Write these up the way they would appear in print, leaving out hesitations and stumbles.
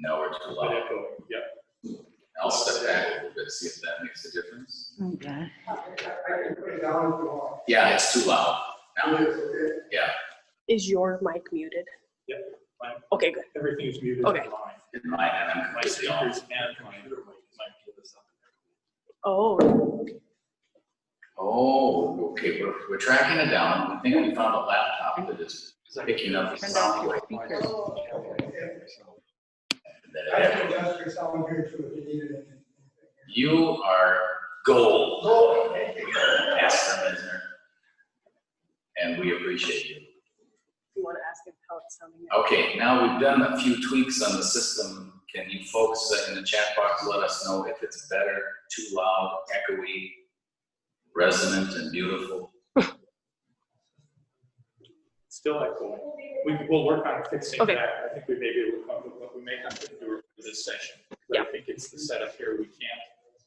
No, we're too loud. Yep. I'll step back a little bit, see if that makes a difference. Okay. Yeah, it's too loud now. Yeah, Is your mic muted? Yep. Fine. Okay, good. Everything is muted. Okay. On mine. in my, and I'm My completely on. speakers and my computer might give us up. Oh, Oh, okay, we're tracking it down. I think we found a laptop that is picking up the Turn down sound. your speakers. You are gold, Pastor Misner, and we appreciate you. you want to ask him how it's sounding? Okay, now we've done a few tweaks on the system. Can you folks in the chat box let us know if it's better, too loud, echoey, resonant, and beautiful? Still echoing. We'll work on fixing Okay. that. I think we may be able to come up with what we may have to do for this session. But Yeah. I think it's the setup here. We can't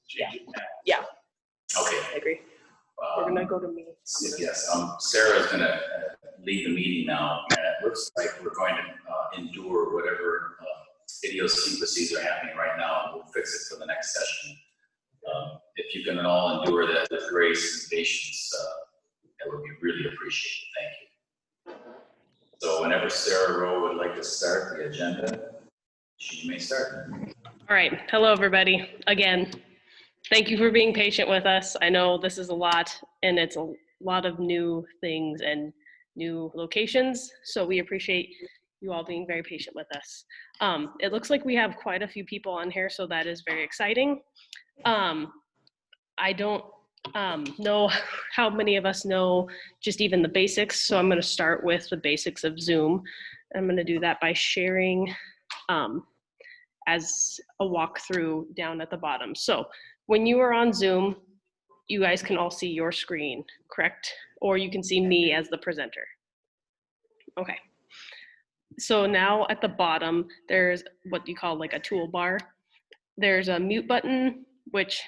change it now. Yeah. Okay. I agree. We're gonna go to me. Yes, Sarah's gonna lead the meeting now, and it looks like we're going to endure whatever idiosyncrasies are happening right now. We'll fix it for the next session. If you can all endure that with grace and patience, that would be really appreciated. Thank you. So whenever Sarah Rowe would like to start the agenda, she may start. All right. Hello, everybody. Again, thank you for being patient with us. I know this is a lot, and it's a lot of new things and new locations. So we appreciate you all being very patient with us. It looks like we have quite a few people on here, so that is very exciting. I don't know how many of us know just even the basics, so I'm going to start with the basics of Zoom. I'm going to do that by sharing as a walkthrough down at the bottom. So when you are on Zoom, you guys can all see your screen, correct? Or you can see me as the presenter. Okay. So now at the bottom, there's what you call like a toolbar. There's a mute button, which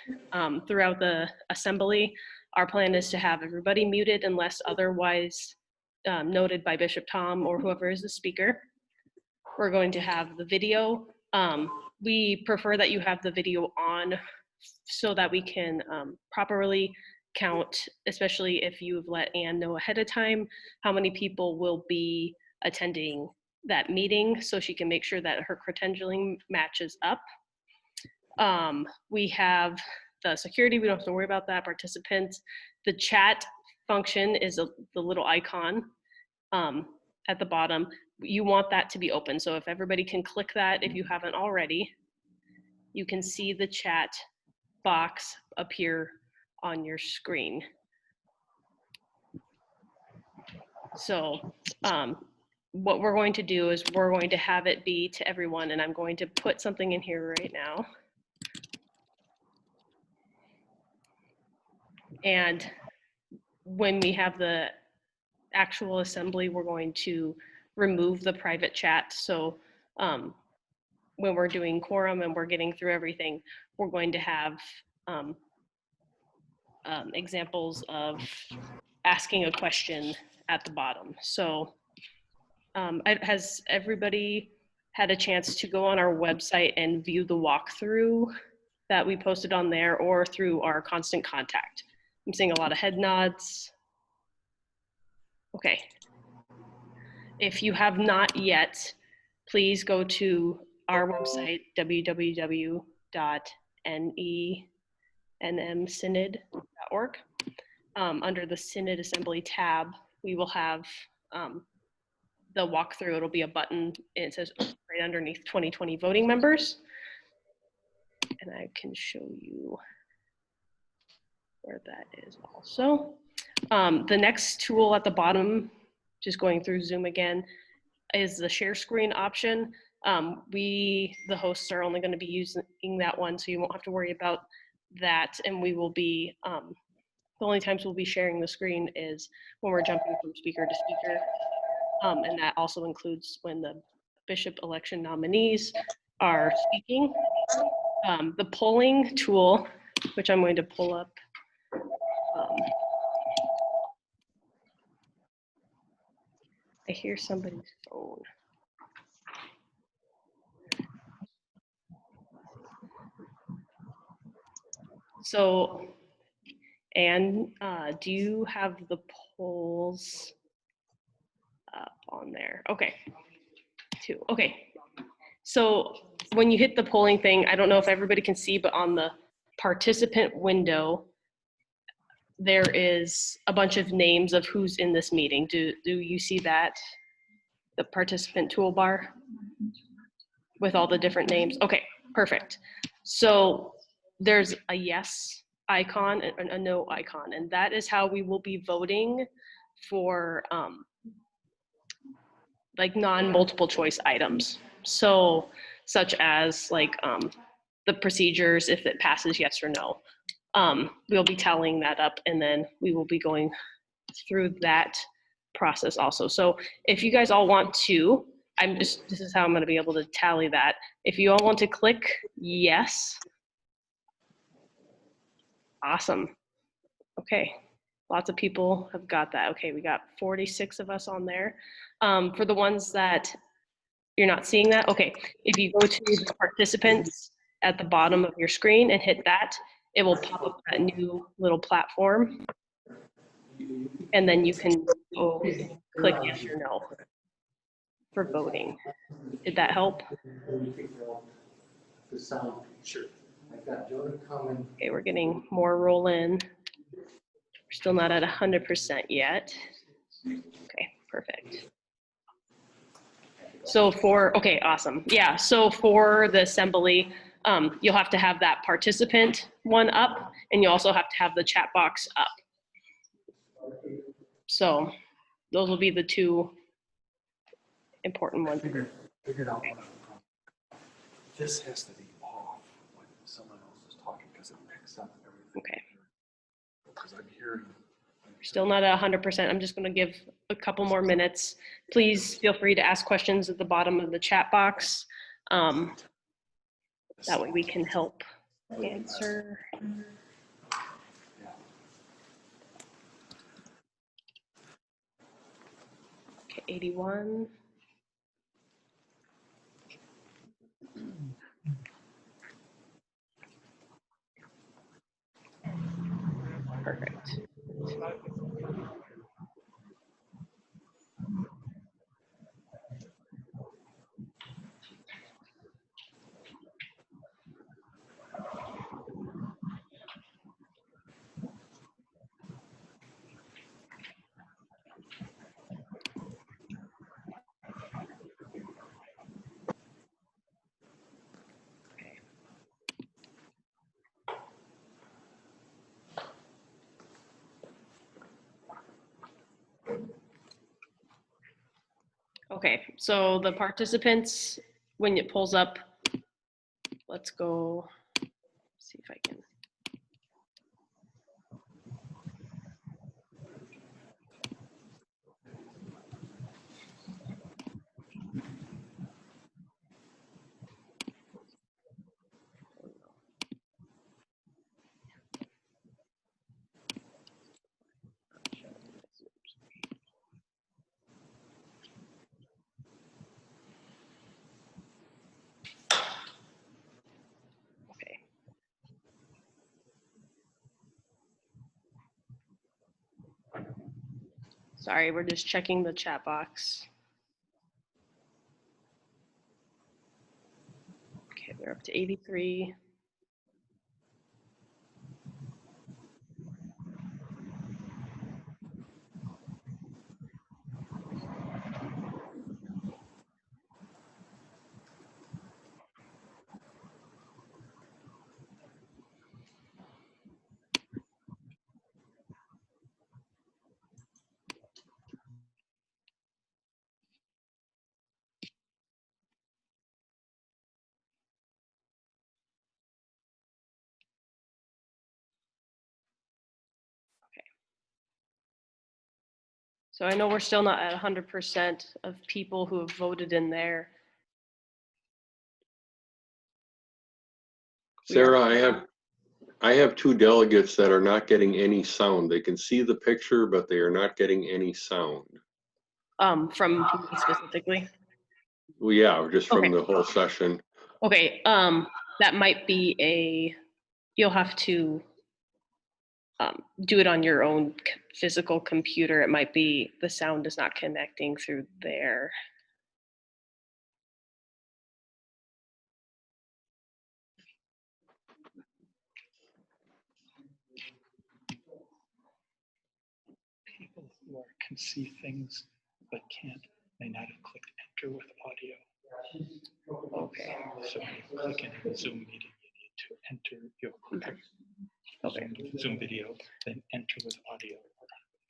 throughout the assembly, our plan is to have everybody muted unless otherwise noted by Bishop Tom or whoever is the speaker. We're going to have the video. We prefer that you have the video on so that we can properly count, especially if you've let Ann know ahead of time how many people will be attending that meeting, so she can make sure that her credentialing matches up. We have the security, we don't have to worry about that. Participants, the chat function is the little icon at the bottom. You want that to be open. So if everybody can click that, if you haven't already, you can see the chat box appear on your screen. So what we're going to do is we're going to have it be to everyone, and I'm going to put something in here right now. And when we have the actual assembly, we're going to remove the private chat. So when we're doing quorum and we're getting through everything, we're going to have examples of asking a question at the bottom. So has everybody had a chance to go on our website and view the walkthrough that we posted on there, or through our constant contact? I'm seeing a lot of head nods. Okay. If you have not yet, please go to our website, www.nemmsynod.org. Under the Synod Assembly tab, we will have the walkthrough. It'll be a button, and it says right underneath 2020 voting members. And I can show you where that is also. The next tool at the bottom, just going through Zoom again, is the share screen option. The hosts are only going to be using that one, so you won't have to worry about that. And we will be, the only times we'll be sharing the screen is when we're jumping from speaker to speaker. And that also includes when the bishop election nominees are speaking. The polling tool, which I'm going to pull up. I hear somebody's phone. So, and do you have the polls up on there? Okay, 2. Okay. So when you hit the polling thing, I don't know if everybody can see, but on the participant window, there is a bunch of names of who's in this meeting. Do you see that? The participant toolbar with all the different names? Okay, perfect. So there's a yes icon and a no icon, and that is how we will be voting for like non-multiple choice items. So such as like the procedures, if it passes yes or no. We'll be tallying that up, and then we will be going through that process also. So if you guys all want to, this is how I'm gonna be able to tally that. If you all want to click yes. Awesome. Okay, lots of people have got that. Okay, we got 46 of us on there. For the ones that you're not seeing that, okay, if you go to the participants at the bottom of your screen and hit that, it will pop up that new little platform. And then you can go click yes or no for voting. Did that help? Sure. Okay, we're getting more roll in. We're still not at 100% yet. Okay, perfect. So okay, awesome. Yeah, so for the assembly, you'll have to have that participant one up, and you also have to have the chat box up. So those will be the 2 important ones. Figured out what this has to be off when someone else is talking because it picks up everything. Okay. Because I'm hearing. Still not at 100%. I'm just going to give a couple more minutes. Please feel free to ask questions at the bottom of the chat box. That way we can help answer. Okay, 81. Perfect. Okay, so the participants, when it pulls up, let's go see if I can. Okay. Sorry, we're just checking the chat box. Okay, we're up to 83. So I know we're still not at 100% of people who have voted in there. Sarah, I have 2 delegates that are not getting any sound. They can see the picture, but they are not getting any sound. From me specifically. Well, yeah, just from Okay. the whole session. Okay, that might be you'll have to do it on your own physical computer. It might be the sound is not connecting through there. People who can see things but can't, may not have clicked enter with audio. Okay. So when you click in a Zoom meeting, you need to enter your Okay. Zoom video, then enter with audio.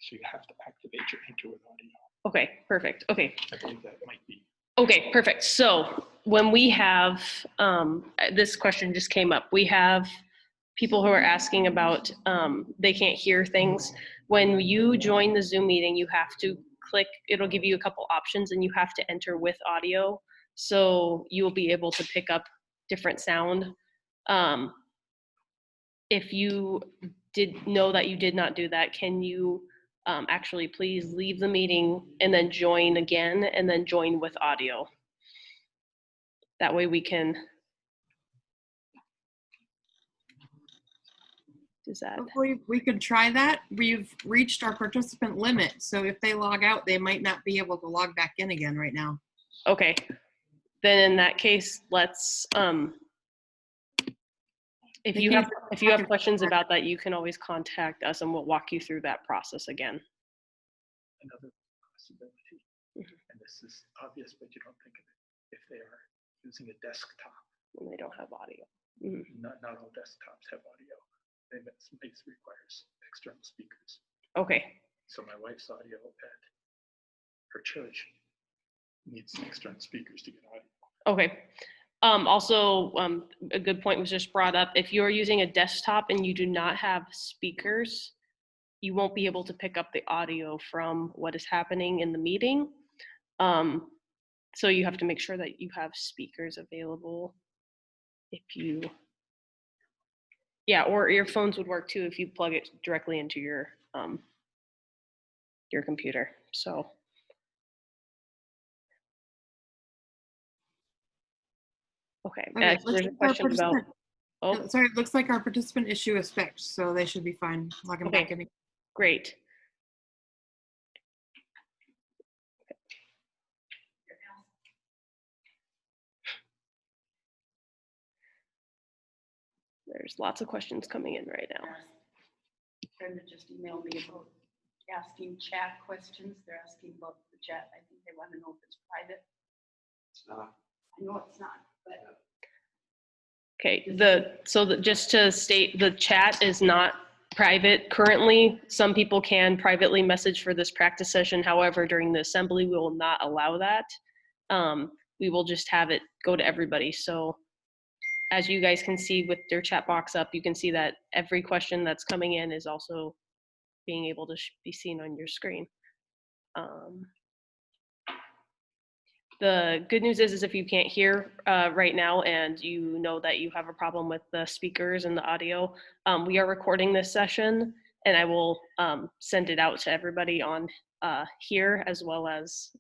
So you have to activate your enter with audio. Okay, perfect. Okay. I believe that might be. Okay, perfect. So when we have, this question just came up. We have people who are asking about, they can't hear things. When you join the Zoom meeting, you have to click, it'll give you a couple options and you have to enter with audio. So you'll be able to pick up different sound. If you did know that you did not do that, can you actually please leave the meeting and then join again and then join with audio? That way we can. Does that? We could try that. We've reached our participant limit. So if they log out, they might not be able to log back in again right now. Okay. Then in that case, let's, if you have questions about that, you can always contact us and we'll walk you through that process again. Another possibility, and this is obvious, but you don't think of it, if they are using a desktop. When they don't have audio. Not all desktops have audio. And it requires external speakers. Okay. So my wife's audio at her church needs external speakers to get audio. Okay. Also, a good point was just brought up. If you're using a desktop and you do not have speakers, you won't be able to pick up the audio from what is happening in the meeting. So you have to make sure that you have speakers available. If you, yeah, or earphones would work too if you plug it directly into your computer. So. Okay, Okay, there's a question about, oh, sorry, it looks like our participant issue is fixed, so they should be fine. Logging back in. great. There's lots of questions coming in right now. Brenda just emailed me about asking chat questions. They're asking about the chat. I think they want to know if it's private. It's not. I know it's not, but. Okay, just to state, the chat is not private currently. Some people can privately message for this practice session. However, during the assembly, we will not allow that. We will just have it go to everybody. So as you guys can see with their chat box up, you can see that every question that's coming in is also being able to be seen on your screen. The good news is if you can't hear right now and you know that you have a problem with the speakers and the audio, we are recording this session and I will send it out to everybody on here, as well as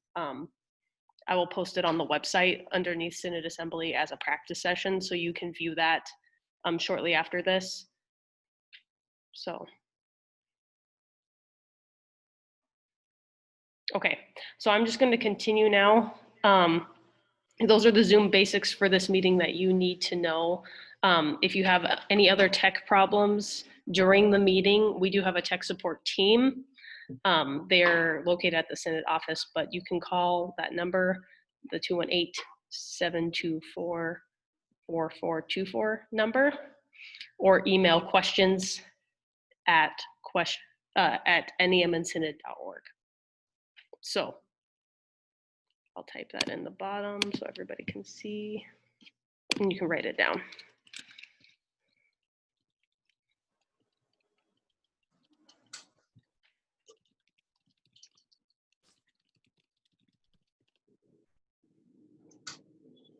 I will post it on the website underneath Synod Assembly as a practice session, so you can view that shortly after this. So. Okay, so I'm just going to continue now. Those are the Zoom basics for this meeting that you need to know. If you have any other tech problems during the meeting, we do have a tech support team. They're located at the Synod office, but you can call that number, the 218-724-4424 number, or email questions at nemsynod.org. So I'll type that in the bottom so everybody can see, and you can write it down.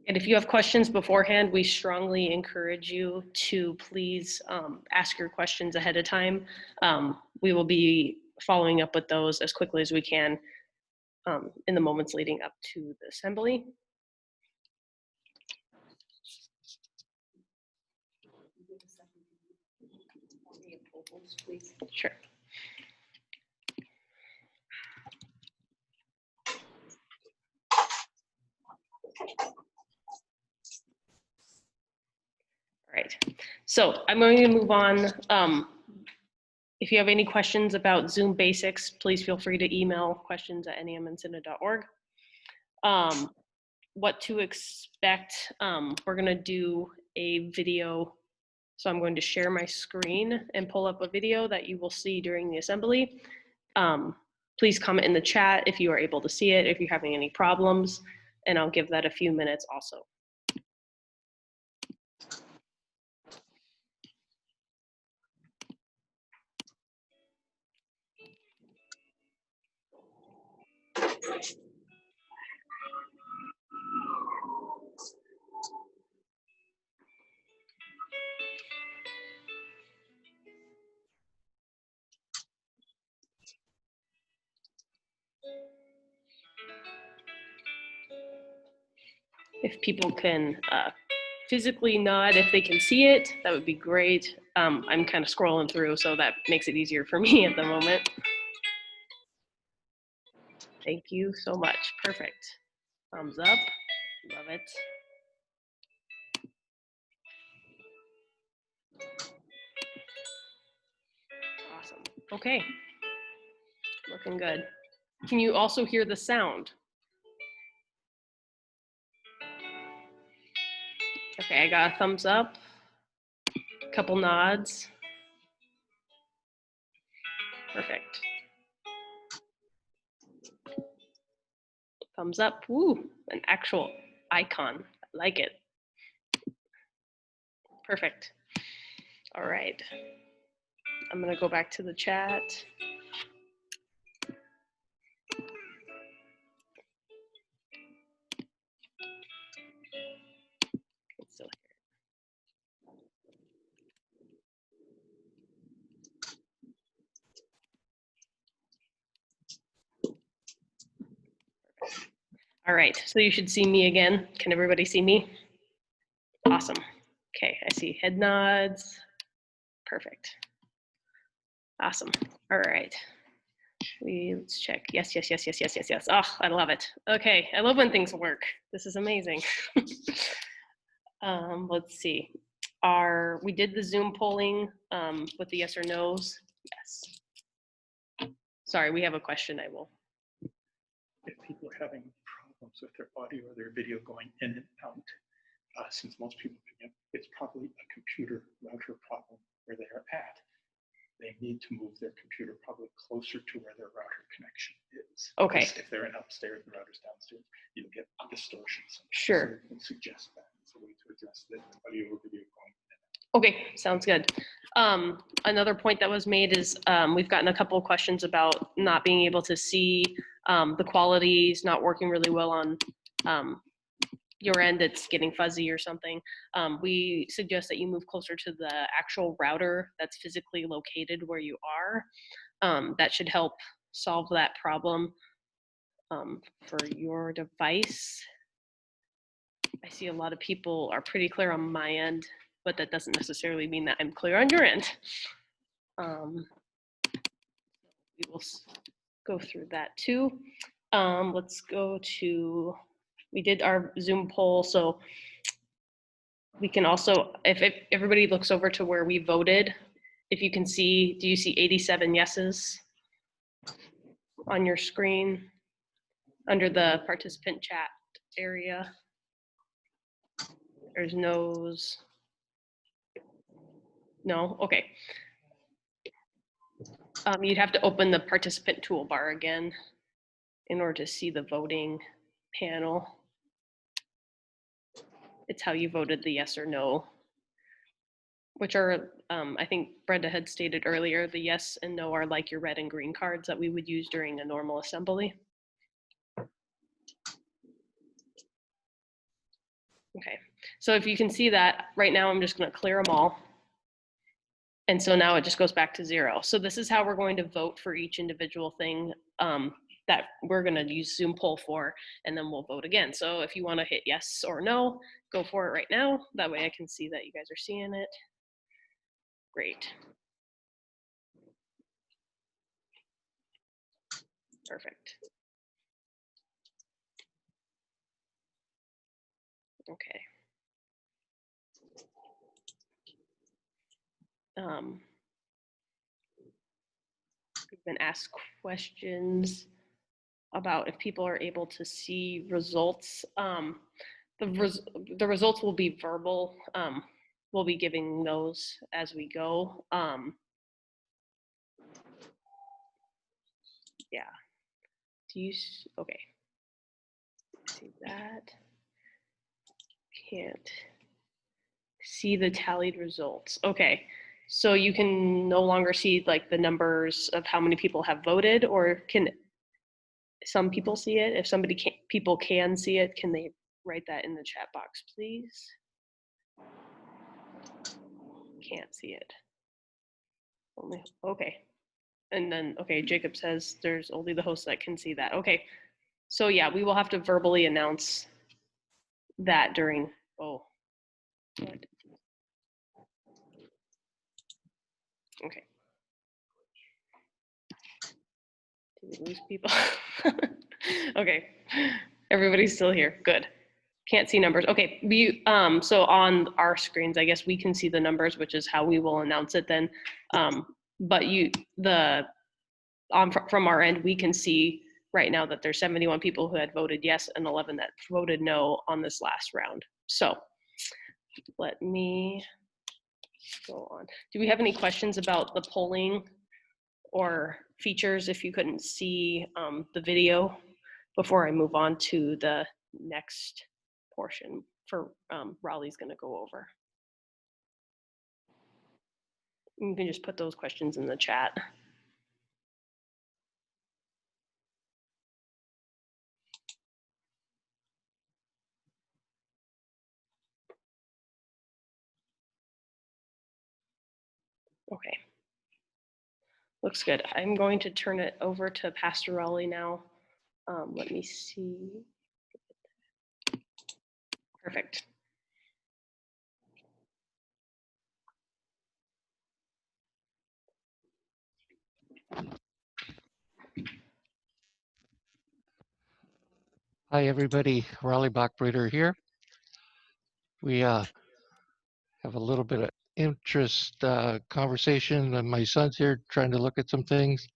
And if you have questions beforehand, we strongly encourage you to please ask your questions ahead of time. We will be following up with those as quickly as we can in the moments leading up to the assembly. Any approvals, please? Sure. All right, so I'm going to move on. If you have any questions about Zoom basics, please feel free to email questions@nemsynod.org. What to expect, we're gonna do a video. So I'm going to share my screen and pull up a video that you will see during the assembly. Please comment in the chat if you are able to see it, if you're having any problems, and I'll give that a few minutes also. If people can physically nod if they can see it, that would be great. I'm kind of scrolling through, so that makes it easier for me at the moment. Thank you so much. Perfect. Thumbs up. Love it. Awesome. Okay. Looking good. Can you also hear the sound? Okay, I got a thumbs up, a couple nods. Perfect. Thumbs up. Woo, an actual icon. I like it. Perfect. All right. I'm gonna go back to the chat. It's still here. All right, so you should see me again. Can everybody see me? Awesome. Okay, I see head nods. Perfect. Awesome. All right. Let's check. Yes, yes, yes, yes, yes, yes, yes. Oh, I love it. Okay, I love when things work. This is amazing. Let's see. We did the Zoom polling with the yes or no's. Yes. Sorry, we have a question. I will. If people are having problems with their audio or their video going in and out, since most people, it's probably a computer router problem where they are at. They need to move their computer probably closer to where their router connection is. Okay. Because if they're in upstairs, the router's downstairs, you'll get distortions. Sure. So you can suggest that. It's a way to address the audio or video going in and out. Okay, sounds good. Another point that was made is we've gotten a couple of questions about not being able to see the quality's not working really well on your end, it's getting fuzzy or something. We suggest that you move closer to the actual router that's physically located where you are. That should help solve that problem for your device. I see a lot of people are pretty clear on my end, but that doesn't necessarily mean that I'm clear on your end. We will go through that too. Let's go to, we did our Zoom poll, so we can also, if everybody looks over to where we voted, if you can see, do you see 87 yeses on your screen under the participant chat area? There's no's. No, okay. You'd have to open the participant toolbar again in order to see the voting panel. It's how you voted the yes or no, which are, I think Brenda had stated earlier, the yes and no are like your red and green cards that we would use during a normal assembly. Okay, so if you can see that, right now I'm just gonna clear them all. And so now it just goes back to 0. So this is how we're going to vote for each individual thing that we're gonna use Zoom poll for, and then we'll vote again. So if you wanna hit yes or no, go for it right now. That way I can see that you guys are seeing it. Great. Perfect. Okay. We've been asked questions about if people are able to see results. The results will be verbal. We'll be giving those as we go. Yeah. Do you, okay. See that. Can't see the tallied results. Okay. So you can no longer see like the numbers of how many people have voted, or can some people see it? If somebody can, people can see it, can they write that in the chat box, please? Can't see it. Only, okay. And then, okay, Jacob says there's only the host that can see that. Okay. So yeah, we will have to verbally announce that during, oh. What? Okay. Did we lose people? Okay. Everybody's still here. Good. Can't see numbers. Okay. We so on our screens, I guess we can see the numbers, which is how we will announce it then. But from our end, we can see right now that there's 71 people who had voted yes and 11 that voted no on this last round. So let me go on. Do we have any questions about the polling or features if you couldn't see the video before I move on to the next portion for Raleigh's going to go over? You can just put those questions in the chat. Okay. Looks good. I'm going to turn it over to Pastor Raleigh now. Let me see. Perfect. Hi, everybody. Raleigh Bachbreeder here. We have a little bit of interest conversation, and my son's here trying to look at some things.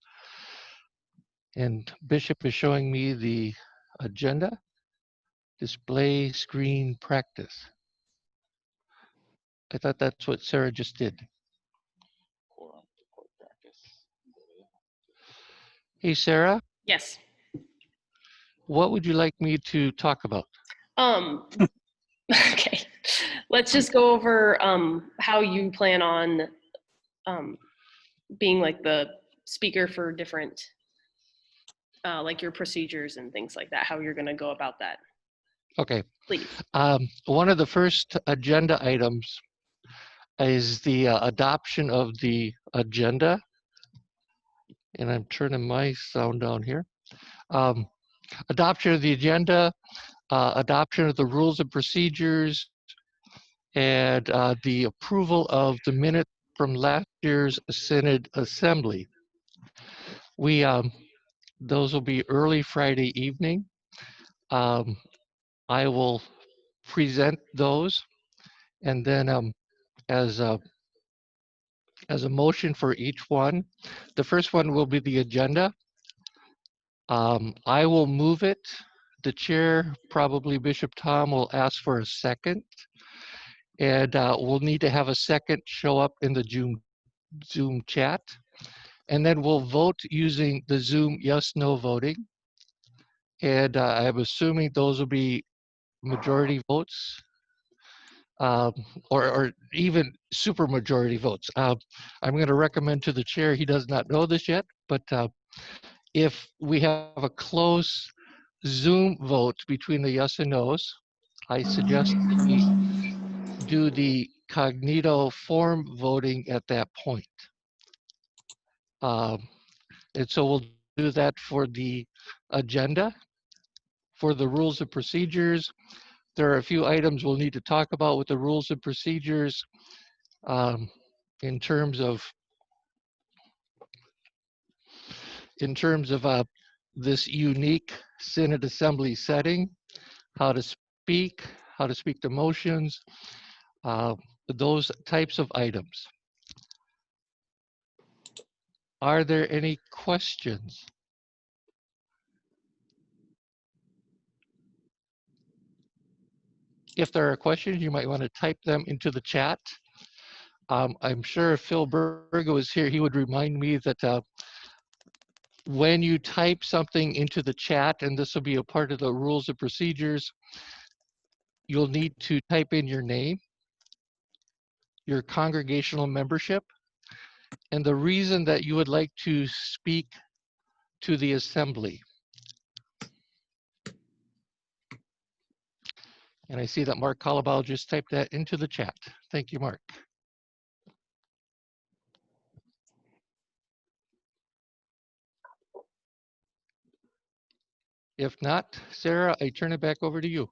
And Bishop is showing me the agenda, display screen practice. I thought that's what Sarah just did. Hey, Sarah. Yes. What would you like me to talk about? Okay. Let's just go over how you plan on being like the speaker for different, like your procedures and things like that, how you're going to go about that. Okay. Please. One of the first agenda items is the adoption of the agenda. And I'm turning my sound down here. Adoption of the agenda, adoption of the rules and procedures, and the approval of the minute from last year's Synod Assembly. Those will be early Friday evening. I will present those, and then as a motion for each one, the first one will be the agenda. I will move it. The chair, probably Bishop Tom, will ask for a second. And we'll need to have a second show up in the Zoom chat. And then we'll vote using the Zoom yes/no voting. And I'm assuming those will be majority votes or even super majority votes. I'm going to recommend to the chair, he does not know this yet, but if we have a close Zoom vote between the yes and no's, I suggest we do the cognito form voting at that point. And so we'll do that for the agenda. For the rules and procedures, there are a few items we'll need to talk about with the rules and procedures. in terms of this unique Synod Assembly setting, how to speak to motions, those types of items. Are there any questions? If there are questions, you might want to type them into the chat. I'm sure if Phil Burgo was here, he would remind me that when you type something into the chat, and this will be a part of the rules and procedures, you'll need to type in your name, your congregational membership, and the reason that you would like to speak to the assembly. And I see that Mark Colabal just typed that into the chat. Thank you, Mark. If not, Sarah, I turn it back over to you.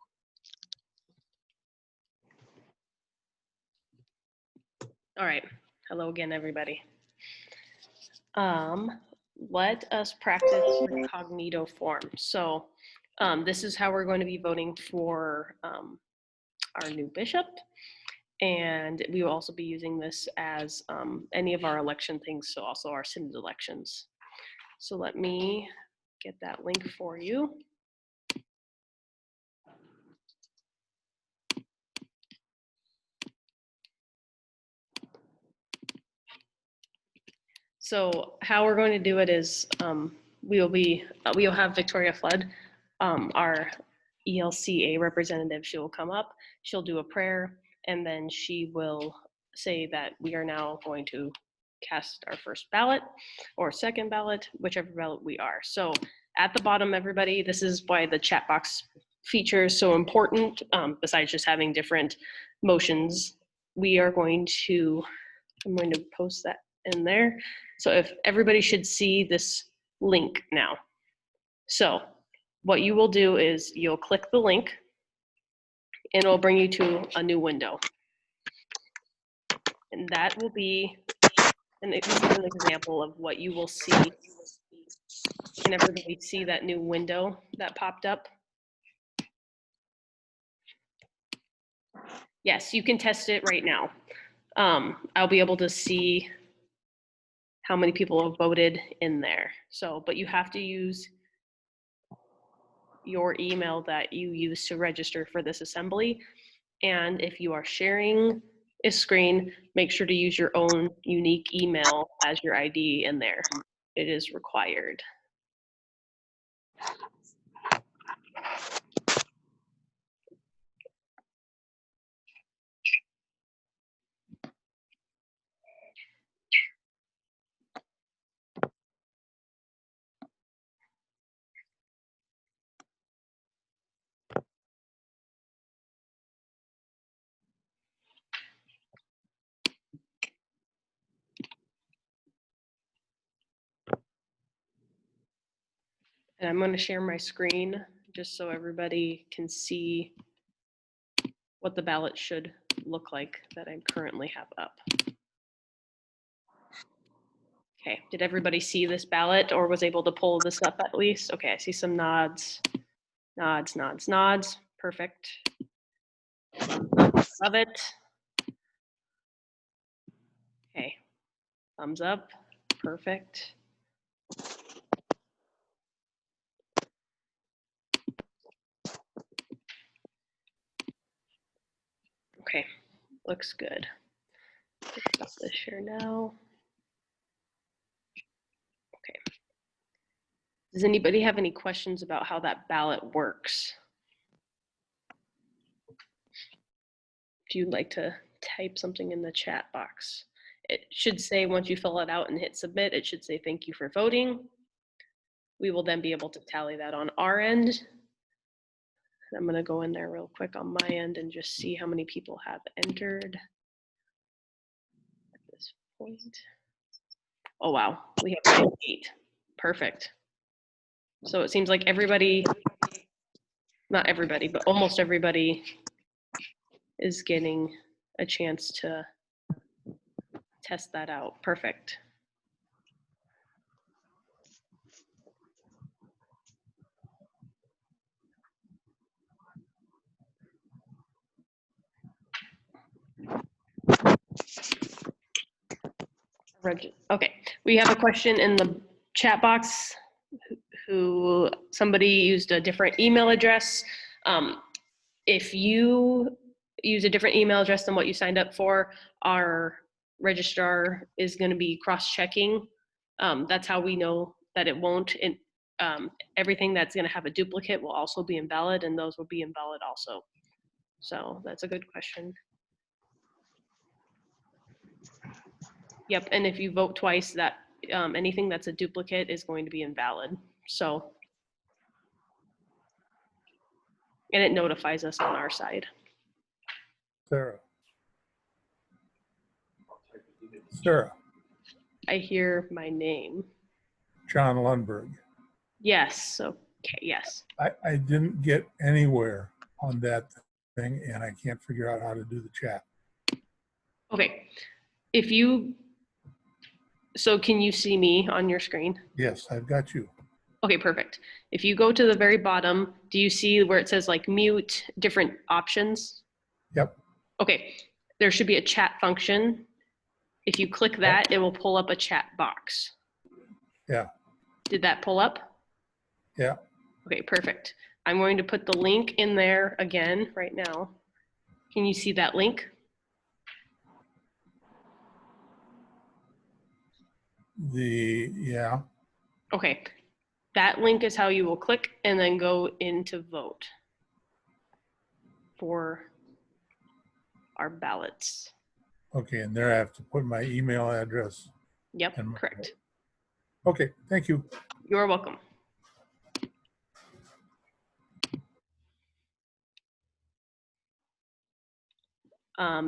All right. Hello again, everybody. Let us practice incognito form. So this is how we're going to be voting for our new bishop. And we will also be using this as any of our election things, so also our synod elections. So let me get that link for you. So how we're going to do it is we'll have Victoria Flood, our ELCA representative. She will come up, she'll do a prayer, and then she will say that we are now going to cast our first ballot or second ballot, whichever ballot we are. So at the bottom, everybody, this is why the chat box feature is so important. Besides just having different motions, I'm going to post that in there. So if everybody should see this link now. So what you will do is you'll click the link and it'll bring you to a new window. And that will be an example of what you will see. Can everybody see that new window that popped up? Yes, you can test it right now. I'll be able to see how many people have voted in there. So, but you have to use your email that you use to register for this assembly. And if you are sharing a screen, make sure to use your own unique email as your ID in there. It is required. And I'm going to share my screen just so everybody can see what the ballot should look like that I currently have up. Okay, did everybody see this ballot or was able to pull this up at least? Okay, I see some nods, nods, nods, nods. Perfect. Love it. Okay, thumbs up. Perfect. Okay, looks good. Stop this share now. Okay. Does anybody have any questions about how that ballot works? If you'd like to type something in the chat box. It should say, once you fill it out and hit submit, it should say thank you for voting. We will then be able to tally that on our end. I'm going to go in there real quick on my end and just see how many people have entered at this point. Oh, wow. We have 8. Perfect. So it seems like everybody, not everybody, but almost everybody is getting a chance to test that out. Perfect. Okay, we have a question in the chat box who somebody used a different email address. If you use a different email address than what you signed up for, our registrar is going to be cross-checking. That's how we know that it won't. Everything that's going to have a duplicate will also be invalid, and those will be invalid also. So that's a good question. Yep, and if you vote twice, that anything that's a duplicate is going to be invalid. So, and it notifies us on our side. Sarah. Sarah. I hear my name. John Lundberg. Yes, okay, yes. I didn't get anywhere on that thing, and I can't figure out how to do the chat. Okay, if you, so can you see me on your screen? Yes, I've got you. Okay, perfect. If you go to the very bottom, do you see where it says like mute, different options? Yep. Okay, there should be a chat function. If you click that, it will pull up a chat box. Yeah. Did that pull up? Yeah. Okay, perfect. I'm going to put the link in there again right now. Can you see that link? Yeah. Okay, that link is how you will click and then go into vote for our ballots. Okay, and there I have to put my email address. Yep, correct. Okay, thank you. You're welcome.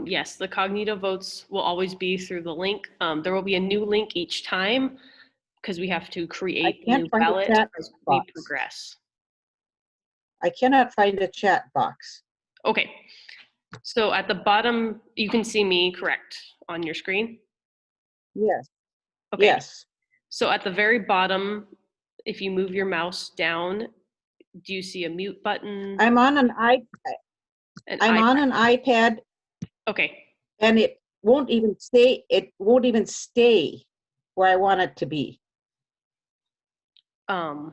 Yes, the Cognito votes will always be through the link. There will be a new link each time because we have to create a new ballot as we progress. I cannot find a chat box. Okay, so at the bottom, you can see me, correct, on your screen? Yes. Okay. Yes. So at the very bottom, if you move your mouse down, do you see a mute button? I'm on an iPad. Okay. And it won't even stay. It won't even stay where I want it to be. The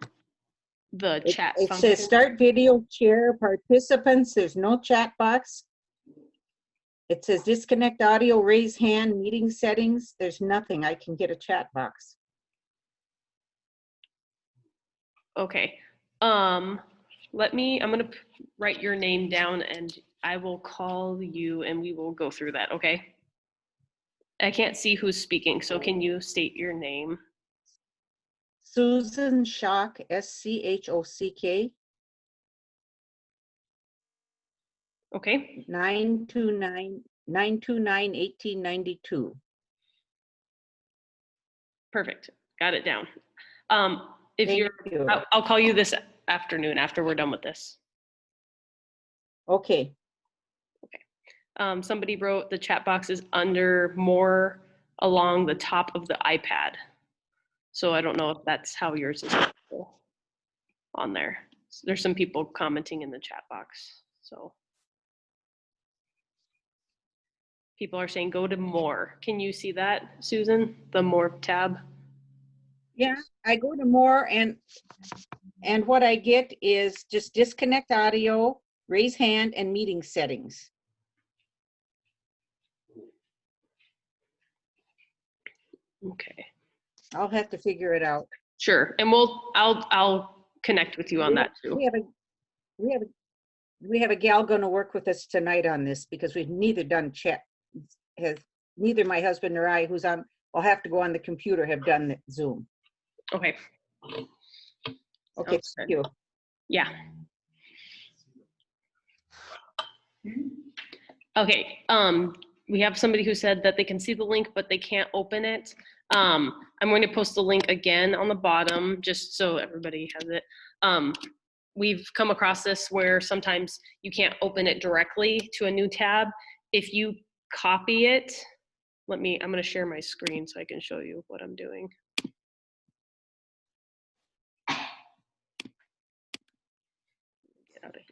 chat it function. says start video chair participants. There's no chat box. It says disconnect audio, raise hand, meeting settings. There's nothing. I can get a chat box. Okay. I'm gonna write your name down and I will call you and we will go through that, okay? I can't see who's speaking, so can you state your name? Susan Schock, SCHOCK. Okay. 929-1892. Perfect. Got it down. Thank you. I'll call you this afternoon after we're done with this. Okay. Okay. Somebody wrote the chat box is under more along the top of the iPad. So I don't know if that's how yours is on there. So there's some people commenting in the chat box. So people are saying go to more. Can you see that, Susan? The more tab? Yeah, I go to more and what I get is just disconnect audio, raise hand, and meeting settings. Okay. I'll have to figure it out. Sure, and I'll connect with you on that too. We have a gal going to work with us tonight on this because we've neither done chat. Neither my husband or I, who's on, I'll have to go on the computer, have done the Zoom. Okay. Okay, thank you. Yeah. Okay, we have somebody who said that they can see the link, but they can't open it. I'm going to post the link again on the bottom, just so everybody has it. We've come across this where sometimes you can't open it directly to a new tab. If you copy it I'm going to share my screen so I can show you what I'm doing. Get out of here.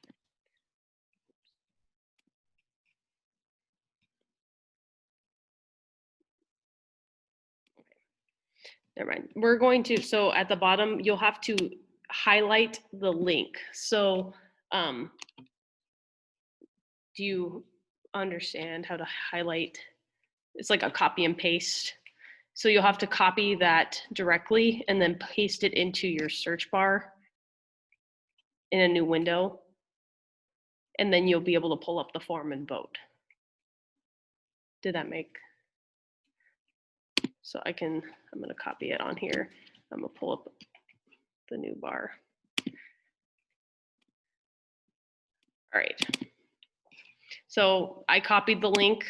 Never mind. We're going to, so at the bottom, you'll have to highlight the link. So do you understand how to highlight? It's like a copy and paste. So you'll have to copy that directly and then paste it into your search bar in a new window. And then you'll be able to pull up the form and vote. Did that make? So I'm going to copy it on here. I'm going to pull up the new bar. All right. So I copied the link.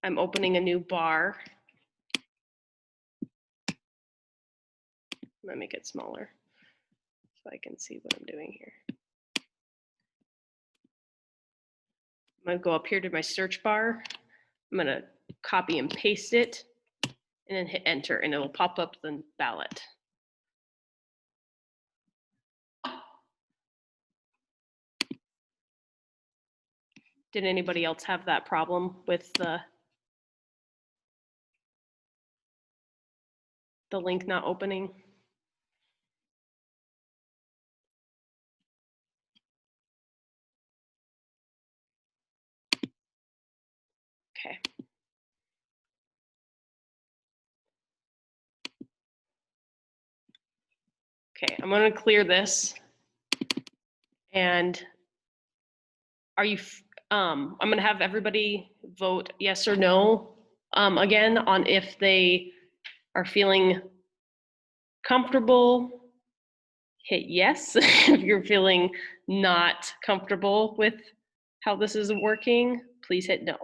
I'm opening a new bar. I'm gonna make it smaller so I can see what I'm doing here. I'm gonna go up here to my search bar. I'm gonna copy and paste it and then hit enter and it'll pop up the ballot. Did anybody else have that problem with the link not opening? Okay. Okay, I'm gonna clear this. And I'm gonna have everybody vote yes or no again on if they are feeling comfortable, hit yes. If you're feeling not comfortable with how this is working, please hit no. Okay.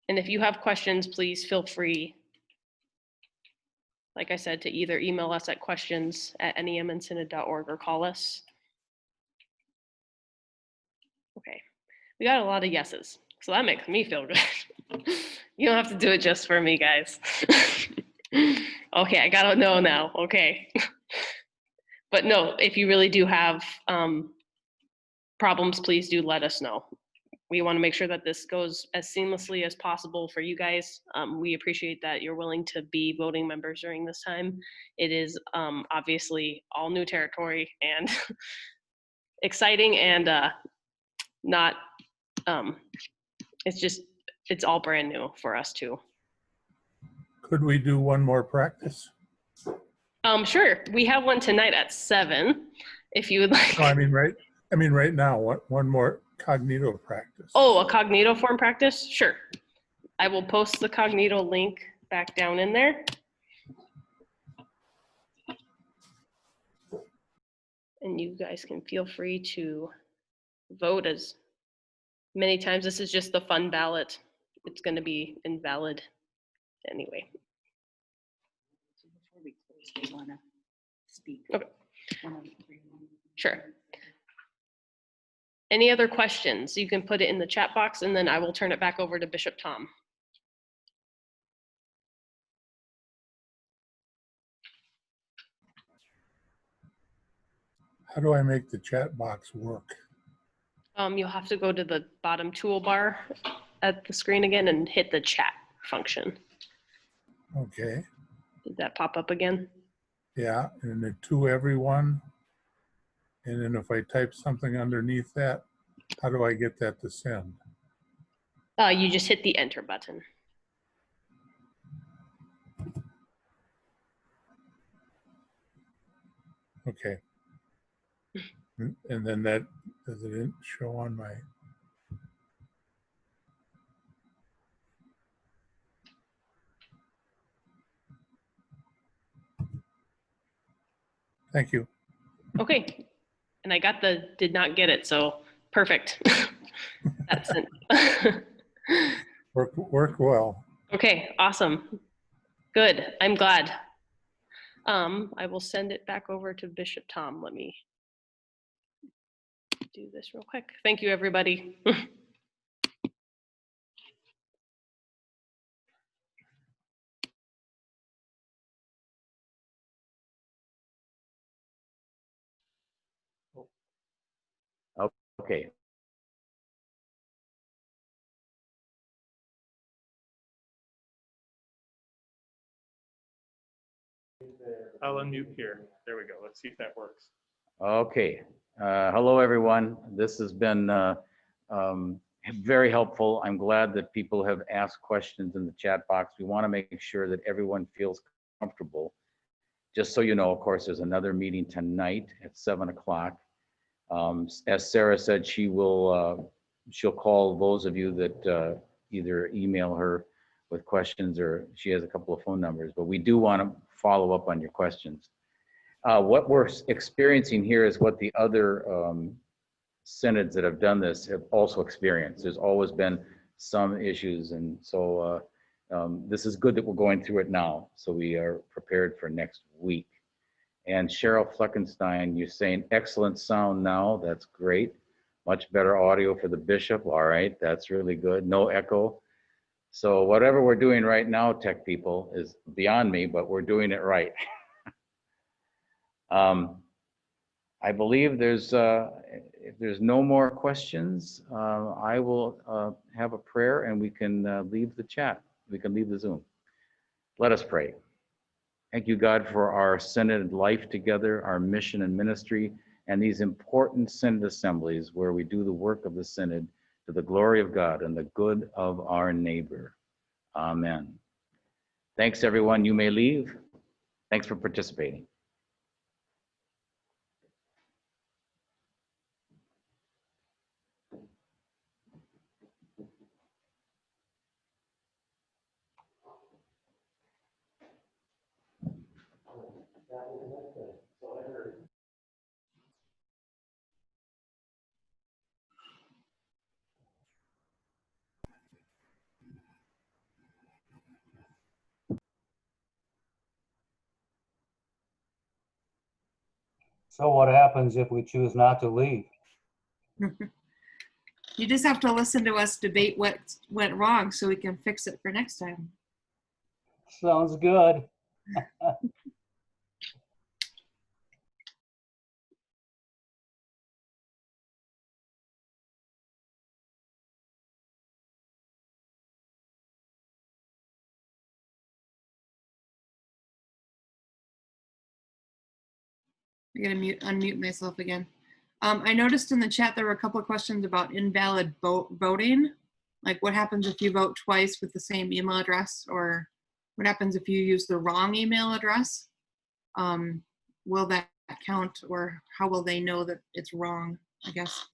And if you have questions, please feel free, like I said, to either email us at questions@nemsynod.org or call us. Okay, we got a lot of yeses, so that makes me feel good. You don't have to do it just for me, guys. Okay, I gotta know now, okay. But no, if you really do have problems, please do let us know. We want to make sure that this goes as seamlessly as possible for you guys. We appreciate that you're willing to be voting members during this time. It is obviously all new territory and exciting and not, it's all brand new for us too. Could we do one more practice? Sure, we have one tonight at 7, if you would like. No, I mean right now, one more cognito practice. Oh, a cognito form practice? Sure. I will post the cognito link back down in there. And you guys can feel free to vote as many times. This is just the fun ballot. It's going to be invalid anyway. So before we close, they want to speak. Okay. Sure. Any other questions? You can put it in the chat box and then I will turn it back over to Bishop Tom. How do I make the chat box work? You'll have to go to the bottom toolbar at the screen again and hit the chat function. Okay. Did that pop up again? Yeah, and then to everyone. And then if I type something underneath that, how do I get that to send? You just hit the enter button. Okay. And then that, does it show on my? Thank you. Okay. And I got the did not get it, so perfect. That's it. Worked well. Okay, awesome. Good. I'm glad. I will send it back over to Bishop Tom. Let me do this real quick. Thank you, everybody. Okay. I'll unmute here. There we go. Let's see if that works. Okay. Hello, everyone. This has been very helpful. I'm glad that people have asked questions in the chat box. We want to make sure that everyone feels comfortable. Just so you know, of course, there's another meeting tonight at 7 o'clock. As Sarah said, she'll call those of you that either email her with questions or she has a couple of phone numbers, but we do want to follow up on your questions. What we're experiencing here is what the other synods that have done this have also experienced. There's always been some issues, and so this is good that we're going through it now, so we are prepared for next week. And Cheryl Fleckenstein, you're saying excellent sound now. That's great. Much better audio for the bishop. All right, that's really good. No echo. So whatever we're doing right now, tech people, is beyond me, but we're doing it right. I believe there's, if there's no more questions, I will have a prayer and we can leave the chat. We can leave the Zoom. Let us pray. Thank you, God, for our synod life together, our mission and ministry, and these important synod assemblies where we do the work of the synod to the glory of God and the good of our neighbor. Amen. Thanks, everyone. You may leave. Thanks for participating. So what happens if we choose not to leave? You just have to listen to us debate what went wrong so we can fix it for next time. Sounds good. I'm gonna unmute myself again. I noticed in the chat there were a couple of questions about invalid voting. Like what happens if you vote twice with the same email address, or what happens if you use the wrong email address? Will that count, or how will they know that it's wrong, I guess?